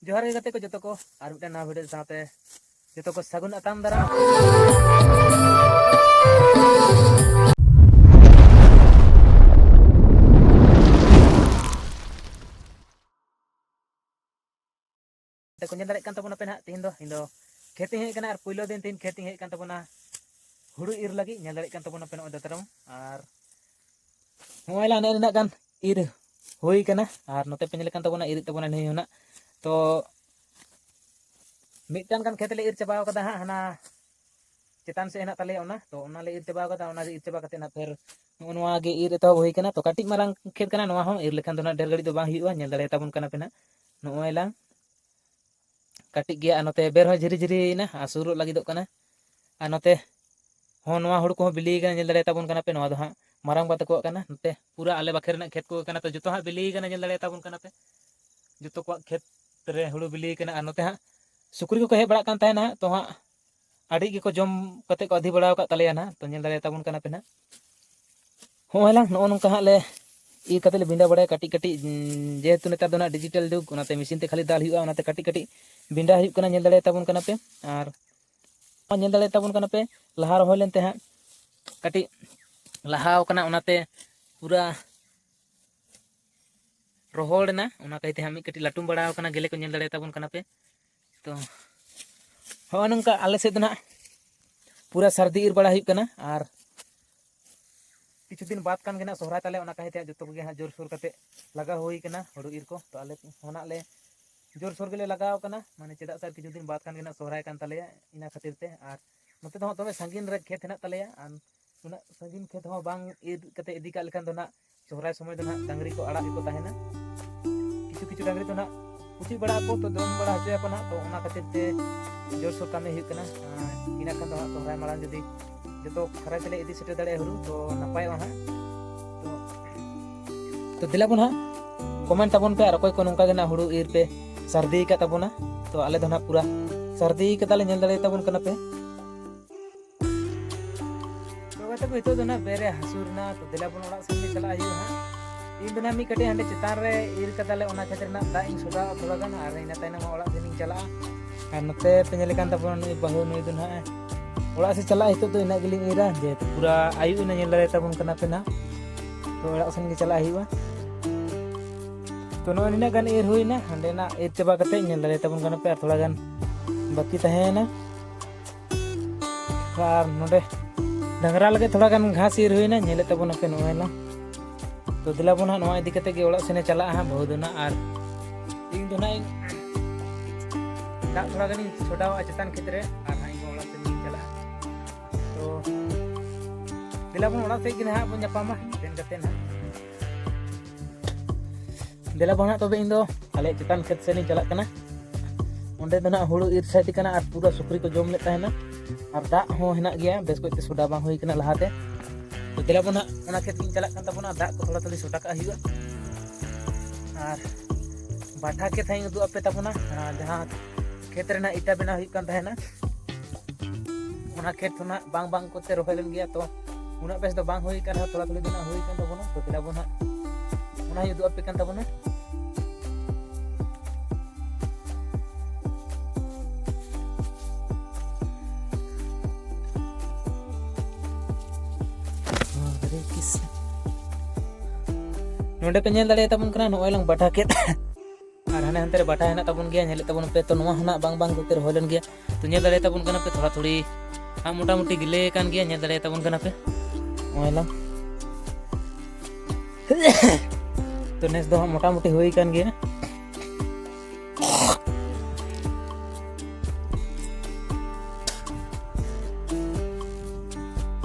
जोहार गे गाते को जतो को आर मिटन नवा भिडियो साथे जतो को सगुन अताम दारा को ñel दाड़े कान तबोना पे ना तीन दो इन दो खेती हे कना आर पहिलो दिन तीन खेती हे कान तबोना हुड़ु इर लगी ñel दाड़े कान तबोना पे नो दतरम आर मोबाइल आने ना कान इर होई कना आर नोते पे ñel कान तबोना इर तबोना नहीं होना तो मिटन कान खेत ले इर चबाव कदा हाना चेतान से हेना तले ओना तो ओना ले इर चबाव कदा ओना इर चबा कते ना फिर नोआ गे इर तो होई कना तो काटी मारंग खेत कना नोआ हो इर लेखान दो ना डेर गड़ी दो बांग हुआ ñel दाड़े ताबोन कना पे ना नोआ लांग काटी गया नोते बेर हो झिरी झिरी ना आसुर लगी दो कना आ नोते हो नोआ हुड़ को बिली कना ñel दाड़े ताबोन कना पे नोआ दो हा मारंग बात को कना नोते पूरा आले बाखेर ना खेत को कना तो जतो हा बिली कना ñel दाड़े ताबोन कना पे जतो को खेत रे हुड़ु बिली कना आ नोते हा सुकुरी को हे बड़ा कान ताहे ना तो हा आड़ी के को जम कते को अधि बड़ा का तले ना तो ñel दाड़े ताबोन कना पे ना हो हला नो नंका हा ले इ कते ले बिंडा बड़ा काटी काटी जेहेतु नेता दो ना डिजिटल जुग ओनाते मशीन ते खाली दाल हुआ ओनाते काटी काटी बिंडा हुई कना ñel दाड़े ताबोन कना पे आर ñel दाड़े ताबोन कना पे लहा रहो लेनते हा काटी लहाव कना ओनाते पूरा रोहड़ ना ओना कहते हम काटी लाटुम बड़ा कना गेले को ñel दाड़े ताबोन कना पे तो हो नंका आले से ना पूरा सर्दी इर बड़ा हुई कना आर किछु दिन बाद कान गेना सोहराय ताले ओना कहते जतो गे हा जोर सोर कते लगा होई कना हुड़ु इर को तो आले होना ले जोर सोर गेले लगाव कना माने चेदा सर किछु दिन बाद कान गेना सोहराय कान ताले इना खातिर ते आर नते तो तमे संगीन रे खेत हेना ताले आर उना संगीन खेत हो बांग इर कते इदी का लेखान दो ना सोहराय समय दो ना डांगरी को आड़ा को ताहेना किछु किछु डांगरी तो ना पुची बड़ा को तो दम बड़ा हचे को ना तो ओना खातिर ते जोर सोर कामे हुई कना इना खान दो सोहराय मारान जदी जतो खरा चले इदी सेटे दाड़े हुरु तो नपाय हा तो दिला बन हा कमेंट ताबोन पे आर कोई को नंका गेना हुड़ु इर पे सर्दी का ताबोना तो आले दो ना पूरा सर्दी का ताले ñel दाड़े ताबोन कना पे तो गते को इतो दो ना बेरे हसुरना तो दिला बन ओड़ा संगे चला आयु हा इन दो ना मी कटे हंडे चितान रे इर का ताले ओना खेतर ना दा इन सोडा थोड़ा गान आर इना ताइना ओड़ा दिन चला आर नते पे ñel कान ताबोन नुई बहु नुई दो ना ओड़ा से चला हितो तो इना गिलिंग इरा जे पूरा आयु इना ñel दाड़े ताबोन कना पे ना तो ओड़ा संगे चला आयु तो नो इना गान एर हुईना हंडे ना एर चबा कते ñel दाड़े ताबोन कना पे थोड़ा गान बाकी तहेना आर नोडे डंगरा लगे थोड़ा गान घास एर हुईना ñel ताबोन पे नोएला तो दिला बोन हा नोआ इदी कते गे ओड़ा सेने चला हा बहु दोना आर इन दोना दा थोड़ा गानी छोटा चेतान खेतरे आर हा इन ओड़ा से नी चला तो दिला बोन ओड़ा से गिना हा बोन जापामा तेन कते ना दिला बोन हा तबे इन दो आले चेतान खेत से नी चला कना ओंडे दो ना हुड़ु इर साइड कना आर पूरा सुकरी को जम ले ताहेना आर दा हो हेना गया बेस को सोडा बांग हुई कना लहाते तो दिला बोन हा ओना खेत नी चला कन तबोना दा को थोड़ा थोड़ी सोटा का हुआ आर बाठा के थाई उदु अपे तबोना जहां खेत रेना इटा बेना हुई कन ताहेना ओना खेत ना बांग बांग कोते रोहे लेन गया तो उना बेस दो बांग हुई कन थोड़ा थोड़ी दिना हुई कन तबोना तो दिला बोन हा ओना उदु अपे कन तबोना नोडे पे ñel दाड़े ताबोन कना नोय लंग बाठा खेत आर हाने हंते रे बाठा हेना ताबोन गया ñel ताबोन पे तो नोआ हना बांग बांग कोते होलन गया तो ñel दाड़े ताबोन कना पे थोड़ा थोड़ी हा मोटा मोटी गिले कान गया ñel दाड़े ताबोन कना पे ओय लंग तो नेस दो मोटा मोटी होई कान गया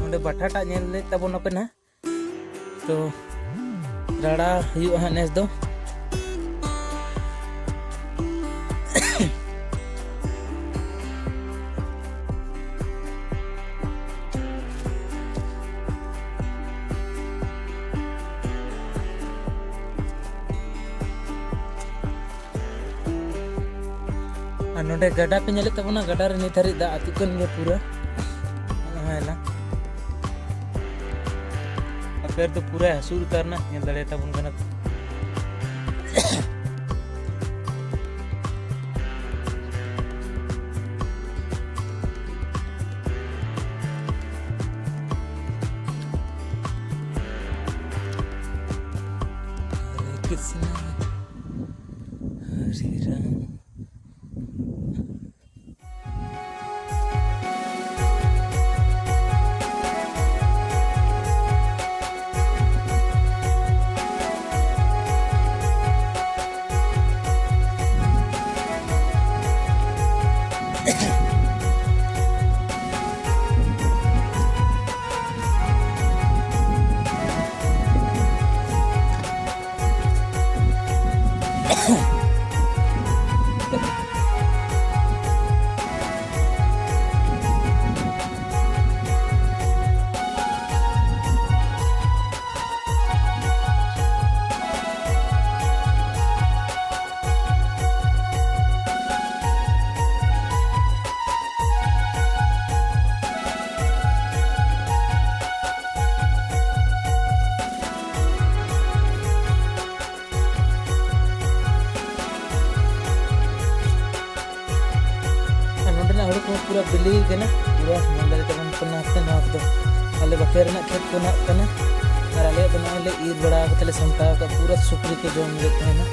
नोडे बाठा टा ñel ले ताबोन पे ना तो राड़ा हुआ हा नेस दो नोडे गड्ढा पे ñel ताबोना गड्ढा रे नित हारि दा आतु कन गया पूरा हेला पैर तो पूरा हसूर करना ñel दाड़े ताबोन कना Hare Ram. पूरा बिली कना पूरा मंदर तबन पना तना को आले बफेर ना खेत को ना कना और आले बना ले ईर बड़ा कतले समटा का पूरा सुपरी को जोम लेते हैं ना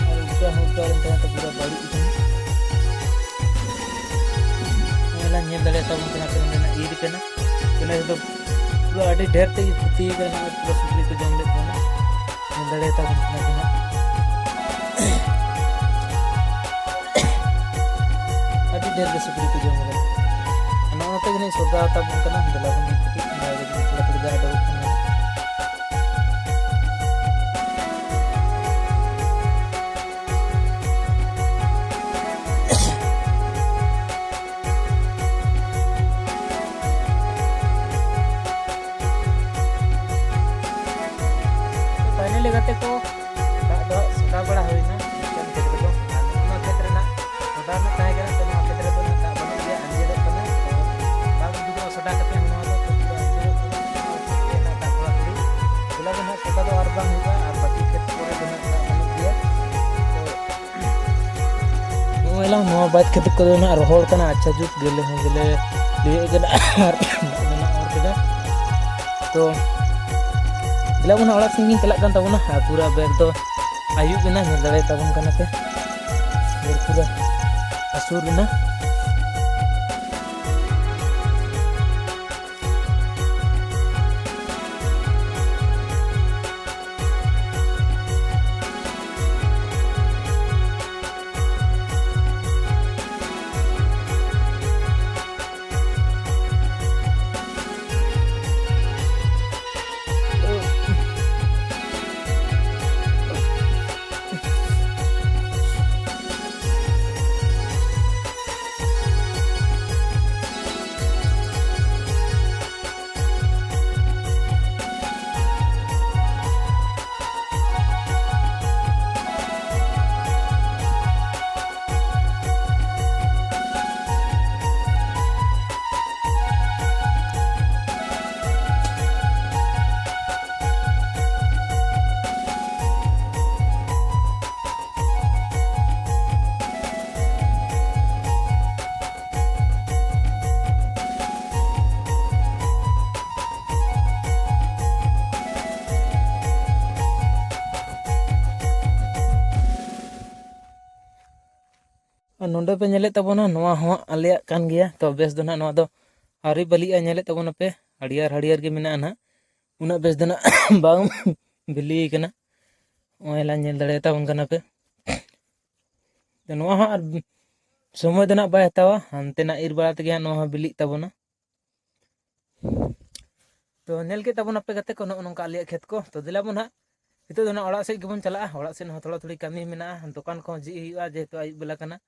और उल्टा उल्टा रहता तो पूरा बड़ी वाला ᱧᱮᱞ दले तबन कना कना ईर कना कना तो पूरा अड़ी ढेर ते खुती करना पूरा सुपरी को जोम लेते हैं ना ᱧᱮल दले तबन कना अभी ढेर सुपरी को जोम लगा नौते गने सोदा तब कना दला बन की नागे थोड़ा थोड़ा जा दो फाइनली गते को सोदा बड़ा होइना बात खेत को रोहड़ करना अच्छा जुट गले हैं गले लिए तो गला बना ओड़ा सिंगिंग चला कान तबना पूरा बेर तो आयु बना नेल दड़े तबन कना पे बेर पूरा असुर ना नोंडे पे नेले तबना नोआ हो आलिया कान गया तो बेस दो ना नोआ दो आरी बलिया नेले तबना पे हड़ियार हड़ियार के मेना ना उना बेस दो ना बांग बिली कना ओएला नेल दड़े तबन कना पे तो नोआ हो समय दो ना बाय हतावा हानते ना इर बड़ा तगे नोआ बिली तबना तो नेल के तबना पे गते को नोंका आलिया खेत को तो दिला बन हितो दो ना ओड़ा से गेबन चला ओड़ा से थोड़ा थोड़ी कमी मेना दुकान को जी हुआ जेहेतु आयुब बेला कना